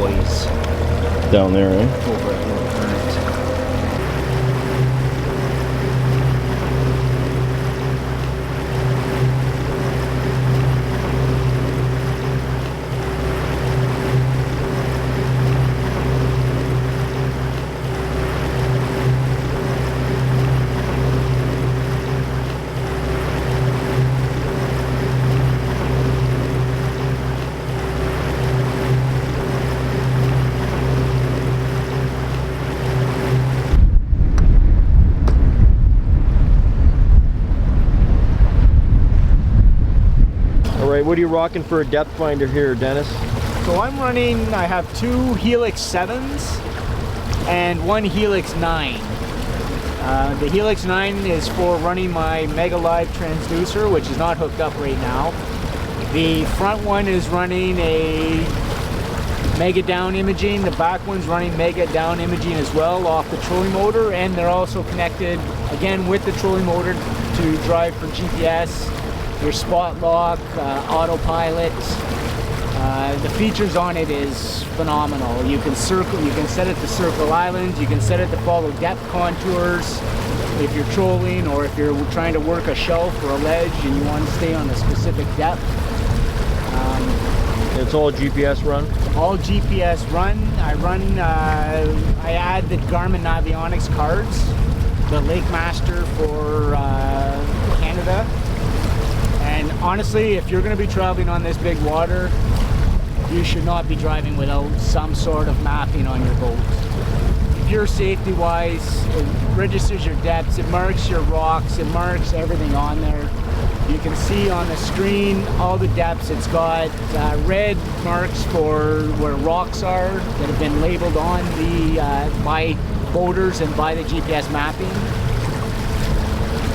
buoys down there, eh? over at low current. What are you rocking for a depth finder here, Dennis? So I have 2 Helix 7s and 1 Helix 9. The Helix 9 is for running my Mega Live transducer, which is not hooked up right now. The front one is running a Mega down imaging. The back one's running Mega down imaging as well off the trolling motor, and they're also connected again with the trolling motor to drive for GPS, your spot lock, autopilot. The features on it is phenomenal. You can set it to circle islands, you can set it to follow depth contours if you're trolling, or if you're trying to work a shelf or a ledge and you want to stay on a specific depth. It's all GPS run? All GPS run. I add the Garmin Navionics cards, the Lake Master for Canada. And honestly, if you're going to be traveling on this big water, you should not be driving without some sort of mapping on your boat. Pure safety wise, it registers your depths, it marks your rocks, it marks everything on there. You can see on the screen all the depths. It's got red marks for where rocks are that have been labeled on the by boaters and by the GPS mapping.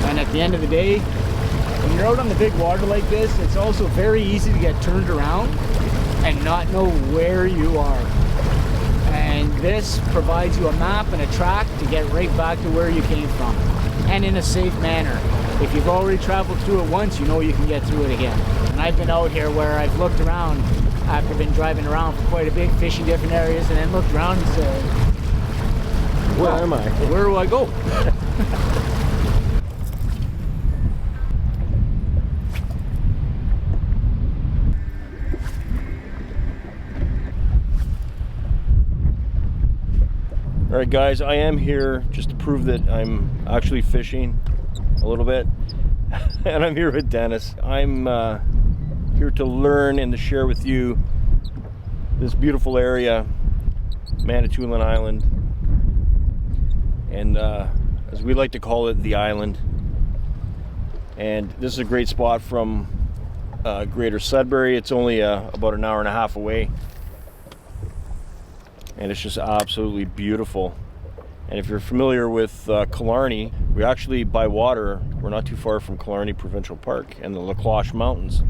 And at the end of the day, when you're out on the big water like this, it's also very easy to get turned around and not know where you are. And this provides you a map and a track to get right back to where you came from, and in a safe manner. If you've already traveled through it once, you know you can get through it again. And I've been out here where I've looked around after been driving around for quite a bit, fishing different areas, and then looked around and said, where am I? Where do I go? Alright guys, I am here just to prove that I'm actually fishing a little bit. And I'm here with Dennis. I'm here to learn and to share with you this beautiful area, Manitoulin Island. And as we like to call it, the island. And this is a great spot from Greater Sudbury. It's only about an hour and a half away. And it's just absolutely beautiful. And if you're familiar with Killarney, we actually, by water, we're not too far from Killarney Provincial Park and the Lasci Mountains,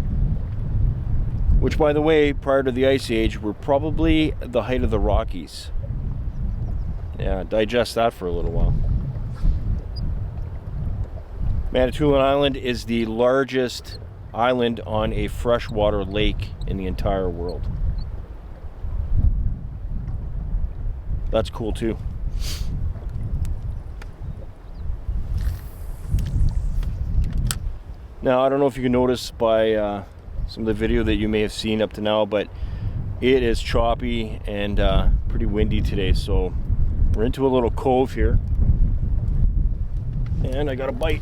which, by the way, prior to the Ice Age, were probably the height of the Rockies. Yeah, digest that for a little while. Manitoulin Island is the largest island on a freshwater lake in the entire world. That's cool too. Now, I don't know if you can notice by some of the video that you may have seen up to now, but it is choppy and pretty windy today. So we're into a little cove here, and I got a bite.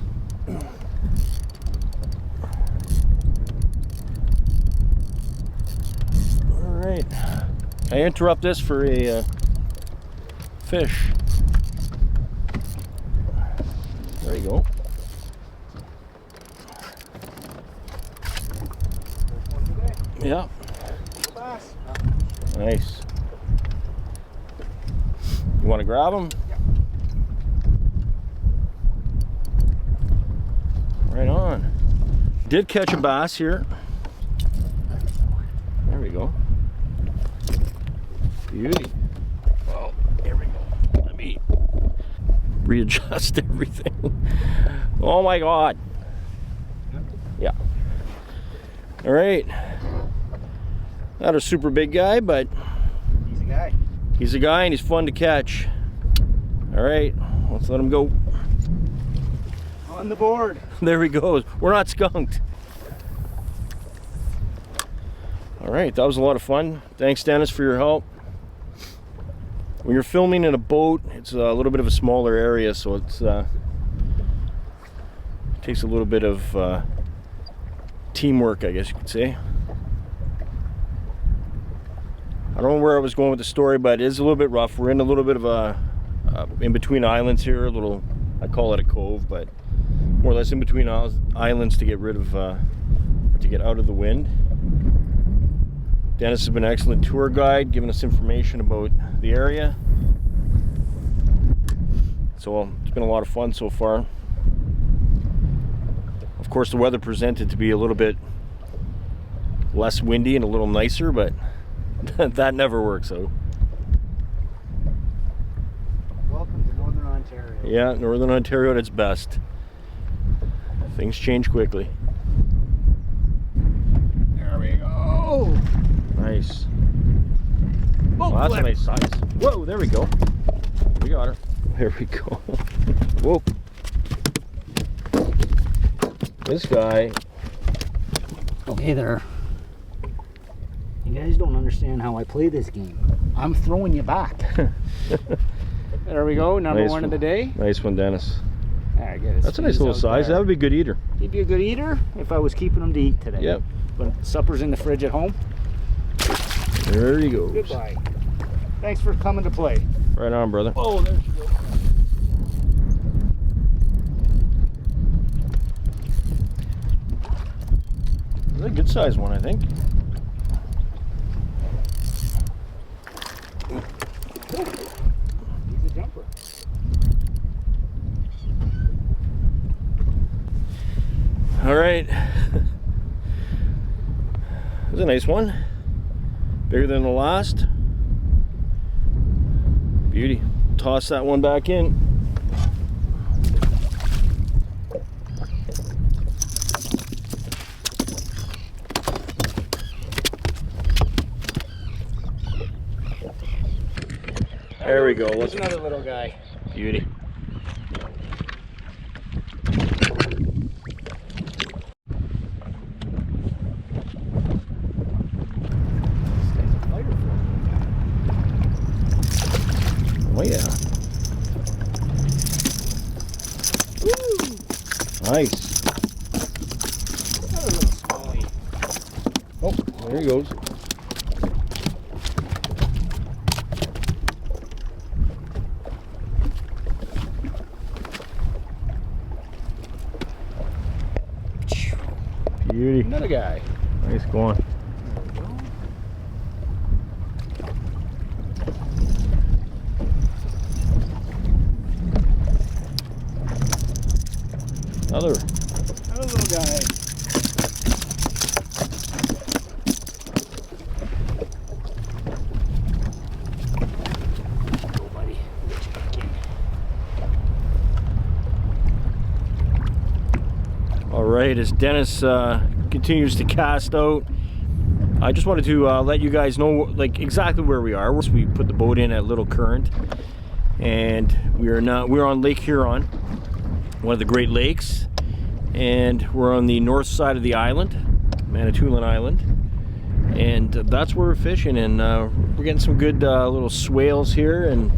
All right, I interrupt this for a fish. There you go. Yeah. Nice. You want to grab them? Right on. Did catch a bass here. There we go. Beauty. Oh, there we go. Let me readjust everything. Oh my God. Yeah. All right. Not a super big guy, but He's a guy. He's a guy and he's fun to catch. All right, let's let him go. On the board. There he goes. We're not skunked. All right, that was a lot of fun. Thanks, Dennis, for your help. When you're filming in a boat, it's a little bit of a smaller area, so it's takes a little bit of teamwork, I guess you could say. I don't know where I was going with the story, but it is a little bit rough. We're in a little bit of a in between islands here, a little, I call it a cove, but more or less in between islands to get rid of, to get out of the wind. Dennis has been an excellent tour guide, giving us information about the area. So it's been a lot of fun so far. Of course, the weather presented to be a little bit less windy and a little nicer, but that never works out. Welcome to Northern Ontario. Yeah, Northern Ontario at its best. Things change quickly. There we go. Nice. Oh, Well, that's a nice size. Whoa, there we go. We got her. There we go. Whoa. This guy. Okay there. You guys don't understand how I play this game. I'm throwing you back. There we go, number Nice one of one. the day. Nice one, Dennis. There, get his That's a nice feet little out size. there. That would be a good eater. He'd be a good eater if I was keeping him to eat today. Yep. But supper's in the fridge at home. There he goes. Goodbye. Thanks for coming to play. Right on, brother. Oh, there she goes. That's a good size one, I think. He's a jumper. All right. That's a nice one. Bigger than the last. Beauty. Toss that one back in. There we go. There's Let's another little guy. beauty. This guy's a fighter Oh yeah. Woo! Nice. Another little smallie. Oh, there he goes. Beauty. Another guy. Nice going. There we go. Another. Another little guy. Go, buddy. We'll get you back in. All right, as Dennis continues to cast out, I just wanted to let you guys know like exactly where we are. We put the boat in at Little Current, and we're on Lake Huron, one of the Great Lakes, and we're on the north side of the island, Manitoulin Island, and that's where we're fishing. And we're getting some good little swales here, and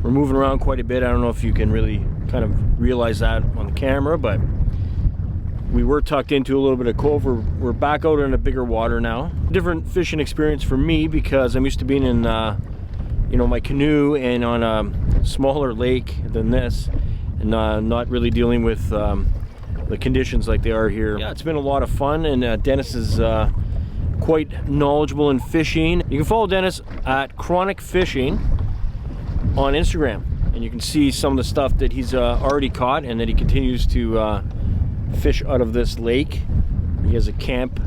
we're moving around quite a bit. I don't know if you can really kind of realize that on the camera, but we were tucked into a little bit of cove. We're back out in a bigger water now. Different fishing experience for me because I'm used to being in you know, my canoe and on a smaller lake than this, and not really dealing with the conditions like they are here. Yeah, it's been a lot of fun, and Dennis is quite knowledgeable in fishing. You can follow Dennis at Chronic Fishing on Instagram, and you can see some of the stuff that he's already caught and that he continues to fish out of this lake. He has a camp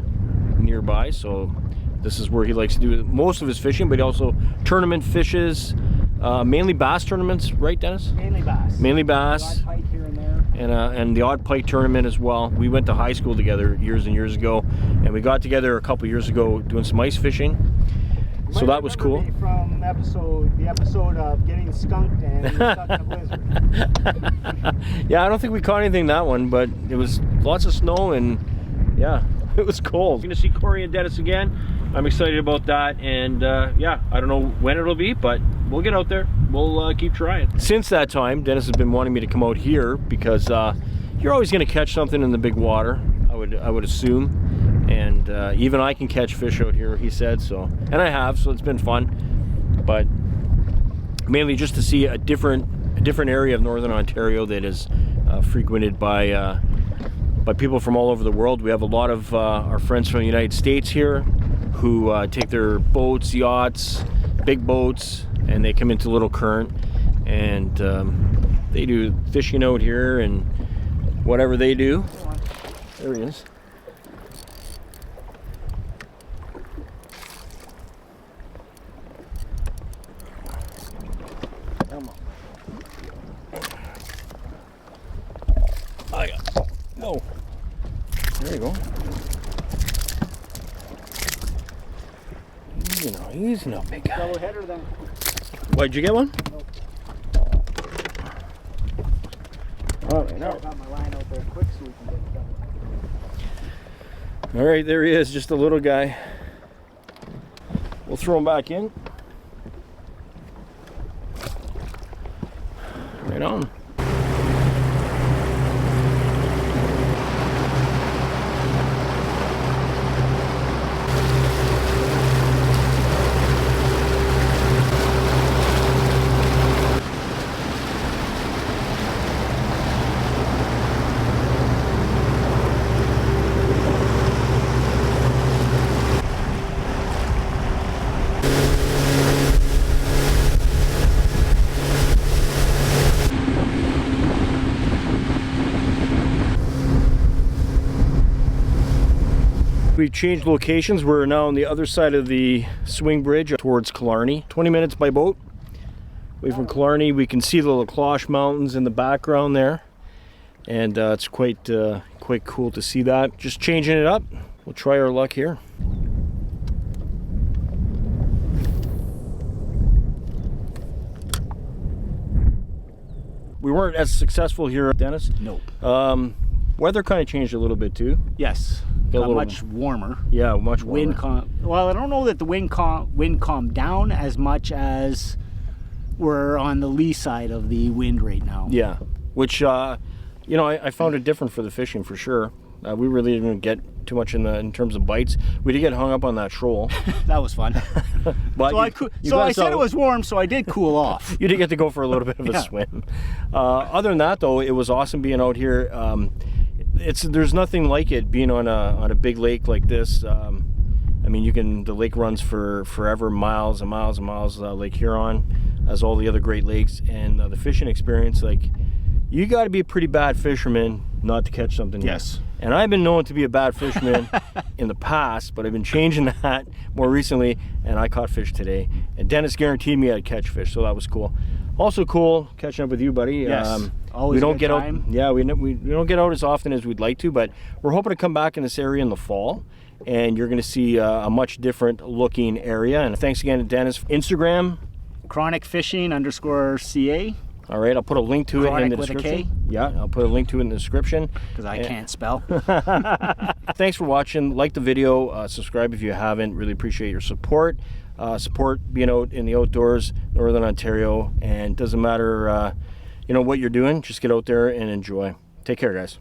nearby, so this is where he likes to do most of his fishing, but he also tournament fishes, mainly bass tournaments, right, Dennis? Mainly bass. Mainly bass. The odd pike here and there. And the odd pike tournament as well. We went to high school together years and years ago, and we got together a couple years ago doing some ice fishing. So that was cool. From the episode of getting skunked and stuck in a blizzard. Yeah, I don't think we caught anything that one, but it was lots of snow and yeah, it was cold. We're gonna see Corey and Dennis again. I'm excited about that, and yeah, I don't know when it'll be, but we'll get out there. We'll keep trying. Since that time, Dennis has been wanting me to come out here because you're always gonna catch something in the big water, I would assume. And even I can catch fish out here, he said, so, and I have, so it's been fun. But mainly just to see a different area of Northern Ontario that is frequented by people from all over the world. We have a lot of our friends from the United States here who take their boats, yachts, big boats, and they come into Little Current, and they do fishing out here and whatever they do. There he is. No. There you go. He's no big guy. Double header then. What, did you get one? Nope. Oh, I got my line out there quick so we can get it done. All right, there he is, just a little guy. We'll throw him back in. Right on. We changed locations. We're now on the other side of the swing bridge towards Killarney. 20 minutes by boat. Away from Killarney, we can see the Lasci Mountains in the background there. And it's quite cool to see that. Just changing it up. We'll try our luck here. We weren't as successful here, Dennis. Nope. Weather kind of changed a little bit too. Yes. Got much warmer. Yeah, much warmer. Well, I don't know that the wind calmed down as much as we're on the lee side of the wind right now. Yeah, which I found it different for the fishing for sure. We really didn't get too much in terms of bites. We did get hung up on that shoal. That was fun. But I said it was warm, so I did cool off. You did get to go for a little bit of a swim. Other than that, though, it was awesome being out here. There's nothing like it being on a big lake like this. I mean, the lake runs for forever, miles and miles and miles. Lake Huron, as all the other Great Lakes, and the fishing experience. Like, you got to be a pretty bad fisherman not to catch something. Yes. Here. And I've been known to be a bad fisherman in the past, but I've been changing that more recently, and I caught fish today. And Dennis guaranteed me I'd catch fish, so that was cool. Also cool catching up with you, buddy. Yes. Always we don't good get time. out. Yeah, we don't get out as often as we'd like to, but we're hoping to come back in this area in the fall, and you're going to see a much different looking area. And thanks again to Dennis. Instagram, chronicfishing_ca. All right, I'll put a link to it in the with description. a K? Yeah, I'll put a link to it in the description. Because I can't spell. Thanks for watching. Like the video, subscribe if you haven't. Really appreciate your support. Support being out in the outdoors, Northern Ontario, and doesn't matter what you're doing, just get out there and enjoy. Take care, guys.